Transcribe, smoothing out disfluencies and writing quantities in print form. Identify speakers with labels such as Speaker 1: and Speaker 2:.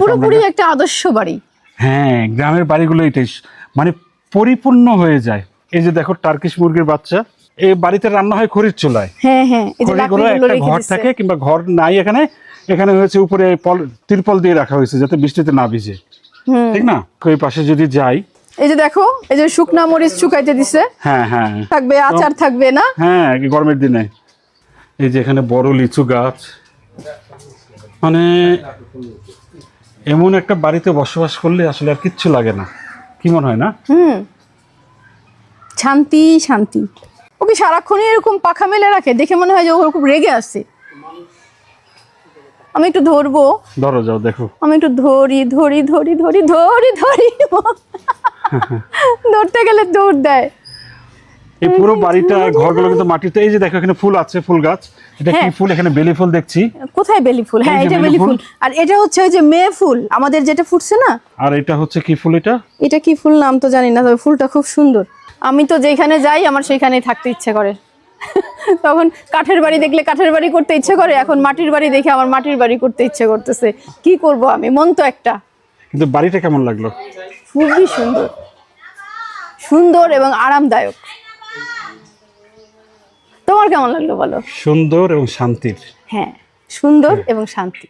Speaker 1: পুরোপুরি একটা আদর্শ বাড়ি।
Speaker 2: হ্যাঁ, গ্রামের বাড়িগুলো এটাই মানে পরিপূর্ণ হয়ে যায়। এই যে দেখো টার্কিশ মুরগির বাচ্চা, এই বাড়িতে রান্না হয় খড়ির চুলায়।
Speaker 1: হ্যাঁ হ্যাঁ, এই যে
Speaker 2: খড়িগুলো
Speaker 1: লাকড়িগুলো
Speaker 2: একটা
Speaker 1: রেখে
Speaker 2: ঘর
Speaker 1: দিছে।
Speaker 2: থাকে কিংবা ঘর নাই এখানে, এখানে হয়েছে উপরে তিরপল দিয়ে রাখা হয়েছে যাতে বৃষ্টিতে না ভিজে, ঠিক না? ওই পাশে যদি যাই,
Speaker 1: এই যে দেখো, এই যে শুকনা মরিচ শুকাইতে দিছে।
Speaker 2: হ্যাঁ হ্যাঁ
Speaker 1: থাকবে, আচার থাকবে না?
Speaker 2: হ্যাঁ, গরমের দিনে। এই যে এখানে বড় লিচু গাছ, মানে এমন একটা বাড়িতে বসবাস করলে আসলে আর কিচ্ছু লাগে না, কি মনে হয় না?
Speaker 1: শান্তি শান্তি। ওকে সারাক্ষণই এরকম পাখা মেলে রাখে, দেখে মনে হয় যে ও খুব রেগে আছে। আমি একটু ধরবো,
Speaker 2: ধরো, যাও দেখো।
Speaker 1: আমি একটু ধরি ধরি ধরি ধরি ধরি ধরি ধরতে গেলে দৌড় দেয়।
Speaker 2: এই পুরো বাড়িটা, ঘরগুলো কিন্তু মাটিতে। এই যে দেখো এখানে ফুল আছে, ফুল গাছ। এটা কি ফুল? এখানে বেলি ফুল দেখছি।
Speaker 1: কোথায় বেলি ফুল? হ্যাঁ, এটা বেলি ফুল। আর এটা হচ্ছে ওই যে মেয়ে ফুল আমাদের যেটা ফুটছে না।
Speaker 2: আর এটা হচ্ছে কি ফুল?
Speaker 1: এটা কি ফুল নাম তো জানি না, তবে ফুলটা খুব সুন্দর। আমি তো যেখানে যাই আমার সেখানেই থাকতে ইচ্ছে করে। তখন কাঠের বাড়ি দেখলে কাঠের বাড়ি করতে ইচ্ছে করে, এখন মাটির বাড়ি দেখে আমার মাটির বাড়ি করতে ইচ্ছে করতেছে। কি করব আমি, মন তো একটা।
Speaker 2: কিন্তু বাড়িটা কেমন লাগলো?
Speaker 1: খুবই সুন্দর, সুন্দর এবং আরামদায়ক। তোমার কেমন লাগলো বলো?
Speaker 2: সুন্দর এবং শান্তির।
Speaker 1: হ্যাঁ, সুন্দর এবং শান্তি।